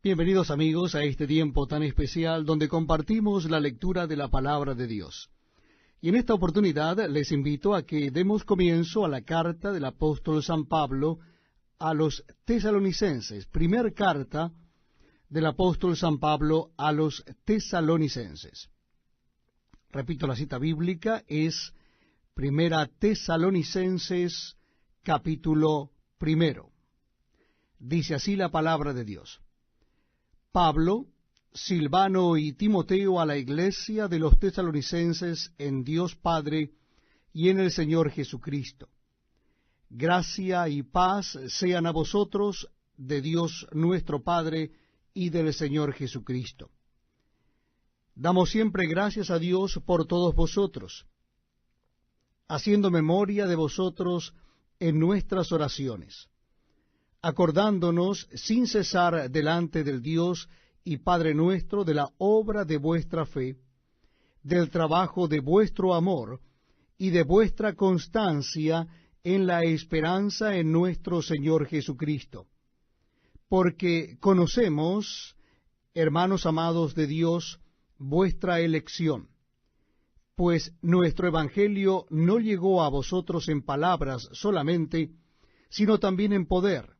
Bienvenidos amigos a este tiempo tan especial donde compartimos la lectura de la palabra de Dios. Y en esta oportunidad les invito a que demos comienzo a la carta del apóstol San Pablo a los tesalonicenses, primer carta del apóstol San Pablo a los tesalonicenses. Repito, la cita bíblica es Primera Tesalonicenses, capítulo 1. Dice así la palabra de Dios. Pablo, Silvano y Timoteo a la iglesia de los tesalonicenses en Dios Padre y en el Señor Jesucristo. Gracia y paz sean a vosotros de Dios nuestro Padre y del Señor Jesucristo. Damos siempre gracias a Dios por todos vosotros, haciendo memoria de vosotros en nuestras oraciones, acordándonos sin cesar delante del Dios y Padre nuestro de la obra de vuestra fe, del trabajo de vuestro amor y de vuestra constancia en la esperanza en nuestro Señor Jesucristo. Porque conocemos, hermanos amados de Dios, vuestra elección, pues nuestro evangelio no llegó a vosotros en palabras solamente, sino también en poder,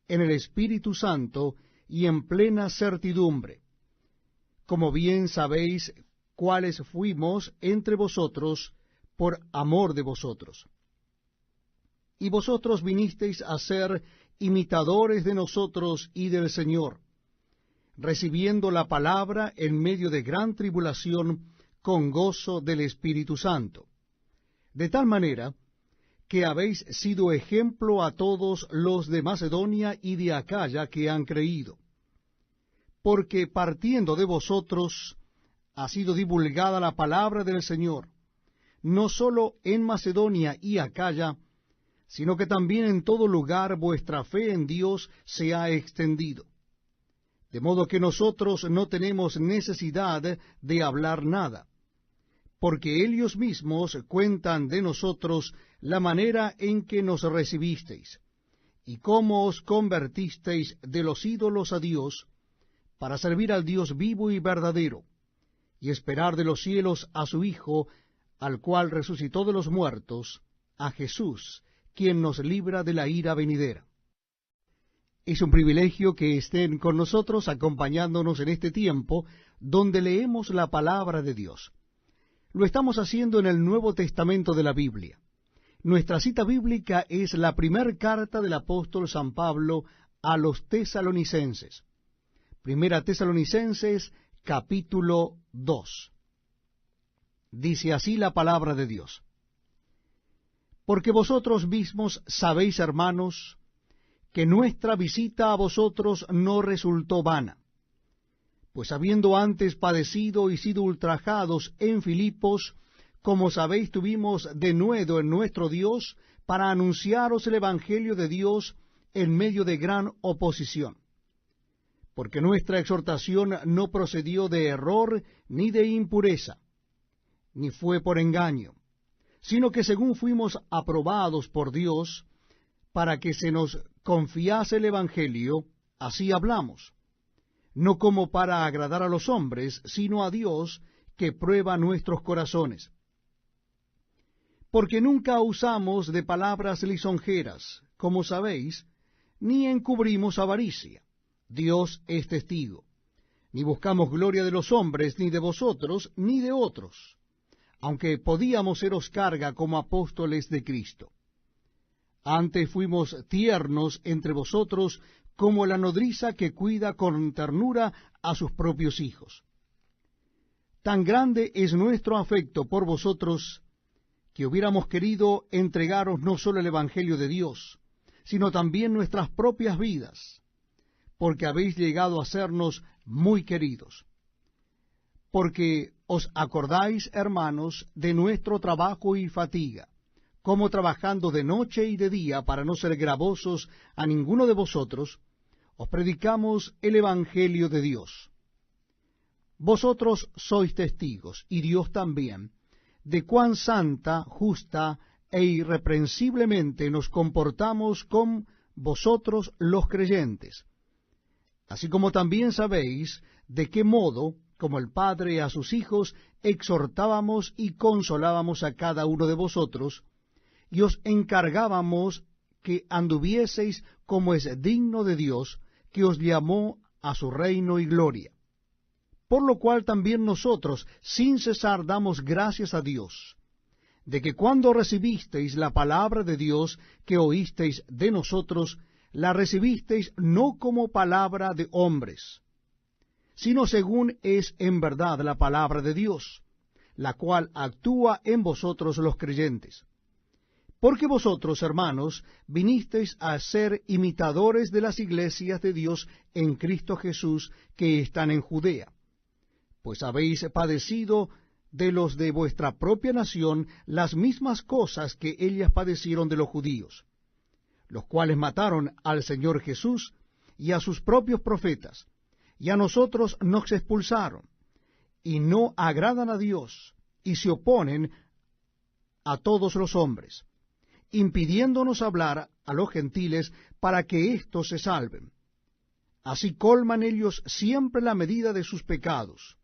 en el Espíritu Santo y en plena certidumbre, como bien sabéis cuáles fuimos entre vosotros por amor de vosotros. Y vosotros vinisteis a ser imitadores de nosotros y del Señor, recibiendo la palabra en medio de gran tribulación con gozo del Espíritu Santo, de tal manera que habéis sido ejemplo a todos los de Macedonia y de Acaya que han creído. Porque partiendo de vosotros ha sido divulgada la palabra del Señor, no sólo en Macedonia y Acaya, sino que también en todo lugar vuestra fe en Dios se ha extendido. De modo que nosotros no tenemos necesidad de hablar nada, porque ellos mismos cuentan de nosotros la manera en que nos recibisteis, y cómo os convertisteis de los ídolos a Dios, para servir al Dios vivo y verdadero, y esperar de los cielos a su Hijo, al cual resucitó de los muertos, a Jesús, quien nos libra de la ira venidera. Es un privilegio que estén con nosotros acompañándonos en este tiempo donde leemos la palabra de Dios. Lo estamos haciendo en el Nuevo Testamento de la Biblia. Nuestra cita bíblica es la primera carta del apóstol San Pablo a los tesalonicenses. Primera Tesalonicenses, capítulo 2. Dice así la palabra de Dios. Porque vosotros mismos sabéis, hermanos, que nuestra visita a vosotros no resultó vana, pues habiendo antes padecido y sido ultrajados en Filipos, como sabéis, tuvimos denuedo en nuestro Dios para anunciaros el Evangelio de Dios en medio de gran oposición. Porque nuestra exhortación no procedió de error ni de impureza, ni fue por engaño, sino que según fuimos aprobados por Dios, para que se nos confiase el Evangelio, así hablamos, no como para agradar a los hombres, sino a Dios, que prueba nuestros corazones. Porque nunca usamos de palabras lisonjeras, como sabéis, ni encubrimos avaricia. Dios es testigo. Ni buscamos gloria de los hombres, ni de vosotros, ni de otros, aunque podíamos seros carga como apóstoles de Cristo. Antes fuimos tiernos entre vosotros, como la nodriza que cuida con ternura a sus propios hijos. Tan grande es nuestro afecto por vosotros, que hubiéramos querido entregaros no solo el Evangelio de Dios, sino también nuestras propias vidas, porque habéis llegado a sernos muy queridos. Porque os acordáis, hermanos, de nuestro trabajo y fatiga, como trabajando de noche y de día para no ser gravosos a ninguno de vosotros, os predicamos el Evangelio de Dios. Vosotros sois testigos, y Dios también, de cuán santa, justa e irreprensiblemente nos comportamos con vosotros los creyentes, así como también sabéis de qué modo, como el Padre a sus hijos, exhortábamos y consolábamos a cada uno de vosotros, y os encargábamos que anduvieseis como es digno de Dios, que os llamó a su reino y gloria. Por lo cual también nosotros, sin cesar, damos gracias a Dios, de que cuando recibisteis la palabra de Dios que oísteis de nosotros, la recibisteis no como palabra de hombres, sino según es en verdad la palabra de Dios, la cual actúa en vosotros los creyentes. Porque vosotros, hermanos, vinisteis a ser imitadores de las iglesias de Dios en Cristo Jesús que están en Judea, pues habéis padecido de los de vuestra propia nación las mismas cosas que ellas padecieron de los judíos, los cuales mataron al Señor Jesús y a sus propios profetas, y a nosotros nos expulsaron, y no agradan a Dios, y se oponen a todos los hombres, impidiéndonos hablar a los gentiles para que éstos se salven. Así colman ellos siempre la medida de sus pecados,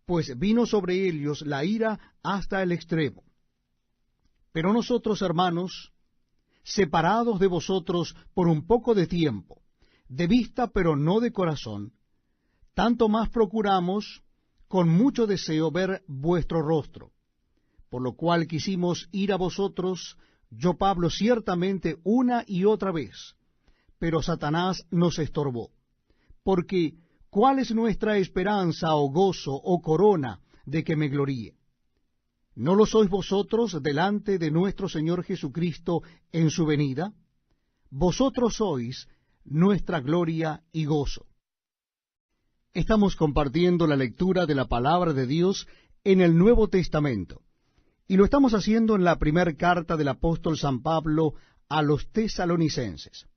pues vino sobre ellos la ira hasta el extremo. Pero nosotros, hermanos, separados de vosotros por un poco de tiempo, de vista pero no de corazón, tanto más procuramos con mucho deseo ver vuestro rostro, por lo cual quisimos ir a vosotros, yo Pablo ciertamente una y otra vez, pero Satanás nos estorbó, porque ¿cuál es nuestra esperanza o gozo o corona de que me gloríe? ¿No lo sois vosotros delante de nuestro Señor Jesucristo en su venida? Vosotros sois nuestra gloria y gozo. Estamos compartiendo la lectura de la palabra de Dios en el Nuevo Testamento, y lo estamos haciendo en la primera carta del apóstol San Pablo a los tesalonicenses.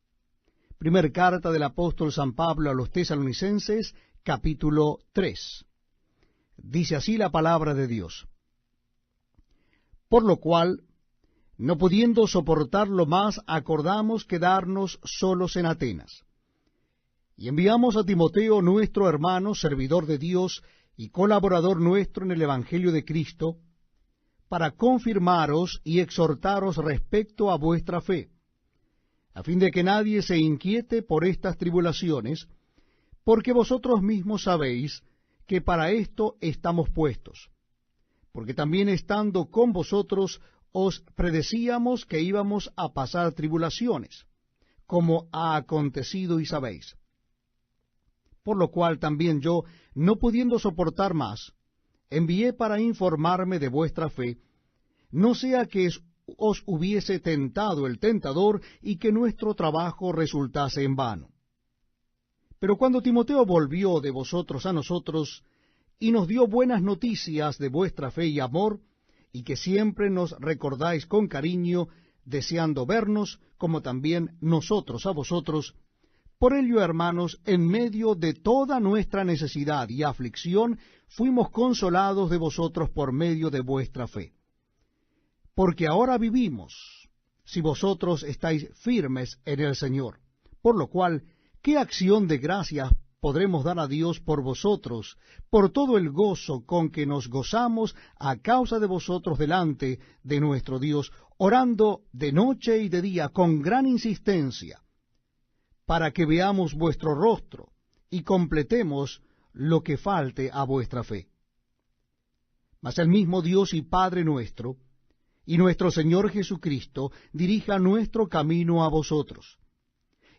Primer carta del apóstol San Pablo a los tesalonicenses, capítulo 3. Dice así la palabra de Dios. Por lo cual, no pudiendo soportarlo más, acordamos quedarnos solos en Atenas. Y enviamos a Timoteo, nuestro hermano, servidor de Dios y colaborador nuestro en el Evangelio de Cristo, para confirmaros y exhortaros respecto a vuestra fe, a fin de que nadie se inquiete por estas tribulaciones, porque vosotros mismos sabéis que para esto estamos puestos, porque también estando con vosotros os predecíamos que íbamos a pasar tribulaciones, como ha acontecido y sabéis. Por lo cual también yo, no pudiendo soportar más, envié para informarme de vuestra fe, no sea que os hubiese tentado el tentador y que nuestro trabajo resultase en vano. Pero cuando Timoteo volvió de vosotros a nosotros, y nos dio buenas noticias de vuestra fe y amor, y que siempre nos recordáis con cariño, deseando vernos, como también nosotros a vosotros, por ello, hermanos, en medio de toda nuestra necesidad y aflicción, fuimos consolados de vosotros por medio de vuestra fe. Porque ahora vivimos, si vosotros estáis firmes en el Señor. Por lo cual, ¿qué acción de gracias podremos dar a Dios por vosotros, por todo el gozo con que nos gozamos a causa de vosotros delante de nuestro Dios, orando de noche y de día con gran insistencia, para que veamos vuestro rostro y completemos lo que falte a vuestra fe? Mas el mismo Dios y Padre nuestro, y nuestro Señor Jesucristo, dirija nuestro camino a vosotros.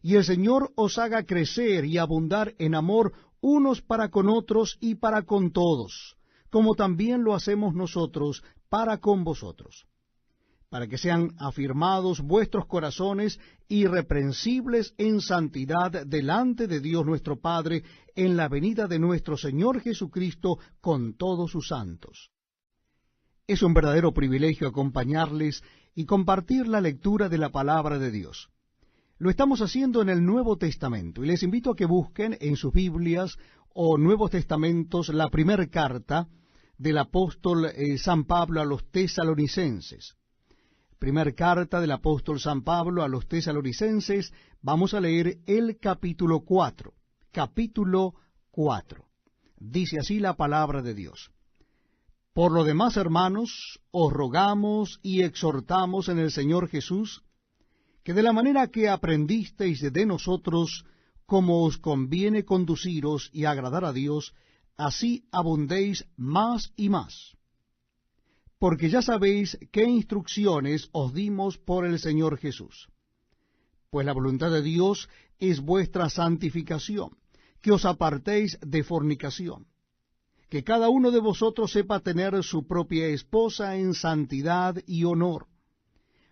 Y el Señor os haga crecer y abundar en amor unos para con otros y para con todos, como también lo hacemos nosotros para con vosotros, para que sean afirmados vuestros corazones irreprensibles en santidad delante de Dios nuestro Padre, en la venida de nuestro Señor Jesucristo con todos sus santos. Es un verdadero privilegio acompañarles y compartir la lectura de la palabra de Dios. Lo estamos haciendo en el Nuevo Testamento, y les invito a que busquen en sus Biblias o Nuevos Testamentos la primera carta del apóstol San Pablo a los tesalonicenses. Primer carta del apóstol San Pablo a los tesalonicenses, vamos a leer el capítulo 4, capítulo 4. Dice así la palabra de Dios. Por lo demás, hermanos, os rogamos y exhortamos en el Señor Jesús, que de la manera que aprendisteis de nosotros, como os conviene conduciros y agradar a Dios, así abundéis más y más. Porque ya sabéis qué instrucciones os dimos por el Señor Jesús. Pues la voluntad de Dios es vuestra santificación, que os apartéis de fornicación, que cada uno de vosotros sepa tener su propia esposa en santidad y honor,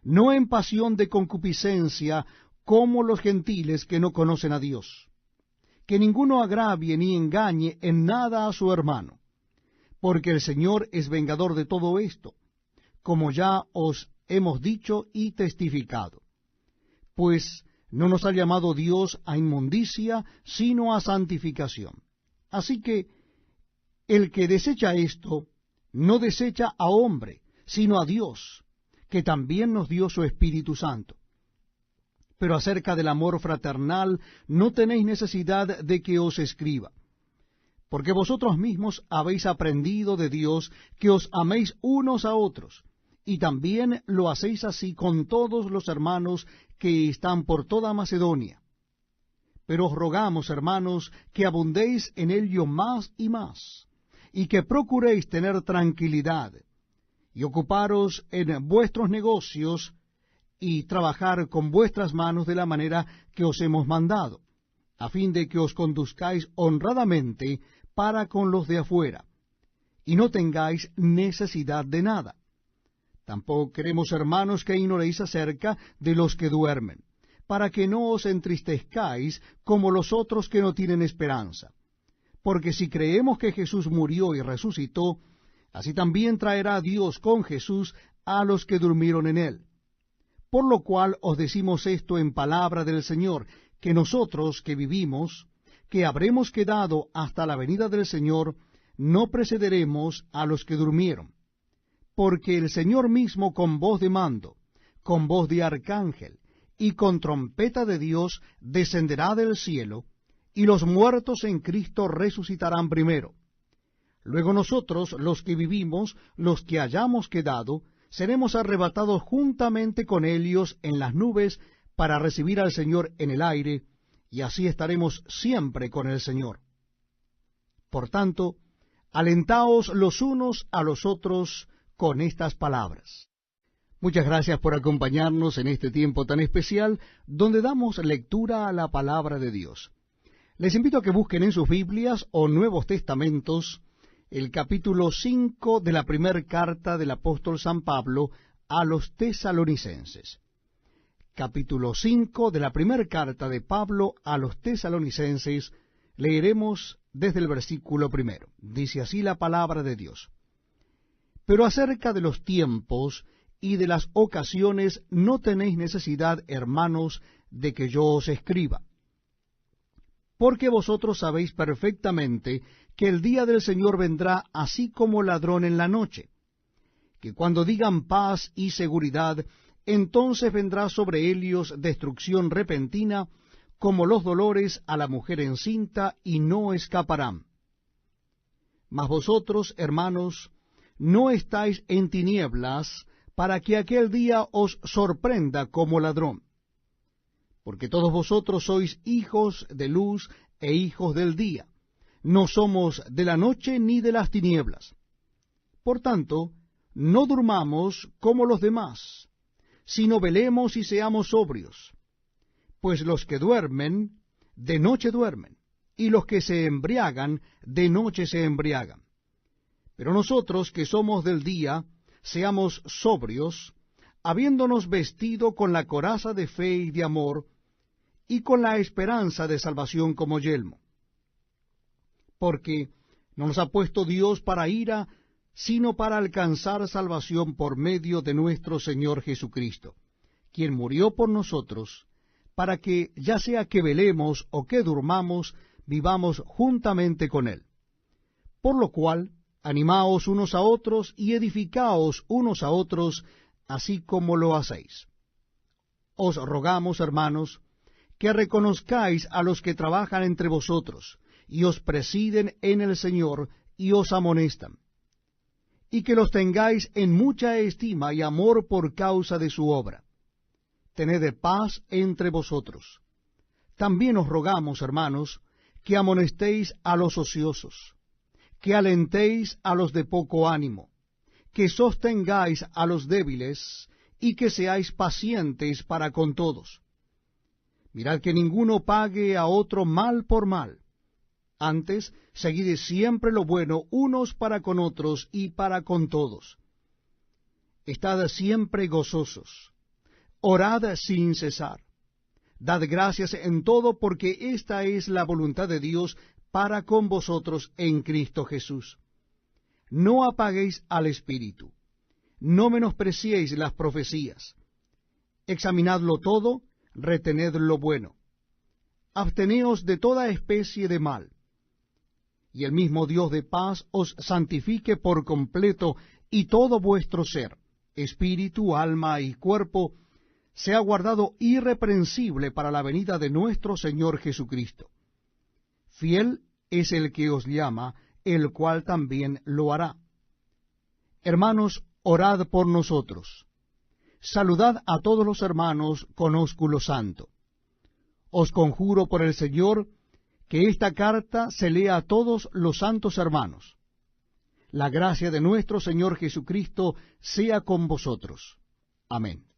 no en pasión de concupiscencia como los gentiles que no conocen a Dios. Que ninguno agravie ni engañe en nada a su hermano, porque el Señor es vengador de todo esto, como ya os hemos dicho y testificado. Pues no nos ha llamado Dios a inmundicia, sino a santificación. Así que el que desecha esto, no desecha a hombre, sino a Dios, que también nos dio su Espíritu Santo. Pero acerca del amor fraternal no tenéis necesidad de que os escriba, porque vosotros mismos habéis aprendido de Dios que os améis unos a otros, y también lo hacéis así con todos los hermanos que están por toda Macedonia. Pero os rogamos, hermanos, que abundéis en ello más y más, y que procuréis tener tranquilidad, y ocuparos en vuestros negocios, y trabajar con vuestras manos de la manera que os hemos mandado, a fin de que os conduzcáis honradamente para con los de afuera, y no tengáis necesidad de nada. Tampoco queremos, hermanos, que ignoréis acerca de los que duermen, para que no os entristezcáis como los otros que no tienen esperanza. Porque si creemos que Jesús murió y resucitó, así también traerá Dios con Jesús a los que durmieron en él. Por lo cual os decimos esto en palabra del Señor, que nosotros que vivimos, que habremos quedado hasta la venida del Señor, no precederemos a los que durmieron. Porque el Señor mismo con voz de mando, con voz de arcángel, y con trompeta de Dios descenderá del cielo, y los muertos en Cristo resucitarán primero. Luego nosotros, los que vivimos, los que hayamos quedado, seremos arrebatados juntamente con ellos en las nubes para recibir al Señor en el aire, y así estaremos siempre con el Señor. Por tanto, alentaos los unos a los otros con estas palabras. Muchas gracias por acompañarnos en este tiempo tan especial, donde damos lectura a la palabra de Dios. Les invito a que busquen en sus Biblias o Nuevos Testamentos el capítulo 5 de la primera carta del apóstol San Pablo a los tesalonicenses. Capítulo 5 de la primera carta de Pablo a los tesalonicenses, leeremos desde el versículo 1. Dice así la palabra de Dios. Pero acerca de los tiempos y de las ocasiones no tenéis necesidad, hermanos, de que yo os escriba. Porque vosotros sabéis perfectamente que el día del Señor vendrá así como ladrón en la noche, que cuando digan paz y seguridad, entonces vendrá sobre ellos destrucción repentina, como los dolores a la mujer encinta, y no escaparán. Mas vosotros, hermanos, no estáis en tinieblas, para que aquel día os sorprenda como ladrón. Porque todos vosotros sois hijos de luz e hijos del día. No somos de la noche ni de las tinieblas. Por tanto, no durmamos como los demás, sino velemos y seamos sobrios. Pues los que duermen, de noche duermen, y los que se embriagan, de noche se embriagan. Pero nosotros que somos del día, seamos sobrios, habiéndonos vestido con la coraza de fe y de amor, y con la esperanza de salvación como yelmo. Porque no nos ha puesto Dios para ira, sino para alcanzar salvación por medio de nuestro Señor Jesucristo, quien murió por nosotros, para que, ya sea que velemos o que durmamos, vivamos juntamente con Él. Por lo cual, animaos unos a otros y edificaos unos a otros, así como lo hacéis. Os rogamos, hermanos, que reconozcáis a los que trabajan entre vosotros, y os presiden en el Señor, y os amonestan, y que los tengáis en mucha estima y amor por causa de su obra. Tened paz entre vosotros. También os rogamos, hermanos, que amonestéis a los ociosos, que alentéis a los de poco ánimo, que sostengáis a los débiles, y que seáis pacientes para con todos. Mirad que ninguno pague a otro mal por mal. Antes, seguid siempre lo bueno unos para con otros y para con todos. Estad siempre gozosos. Orad sin cesar. Dad gracias en todo, porque esta es la voluntad de Dios para con vosotros en Cristo Jesús. No apaguéis al Espíritu. No menospreciéis las profecías. Examinadlo todo, retened lo bueno. Absteneos de toda especie de mal. Y el mismo Dios de paz os santifique por completo, y todo vuestro ser, espíritu, alma y cuerpo, sea guardado irreprensible para la venida de nuestro Señor Jesucristo. Fiel es el que os llama, el cual también lo hará. Hermanos, orad por nosotros. Saludad a todos los hermanos con ósculo santo. Os conjuro por el Señor que esta carta se lea a todos los santos hermanos. La gracia de nuestro Señor Jesucristo sea con vosotros. Amén.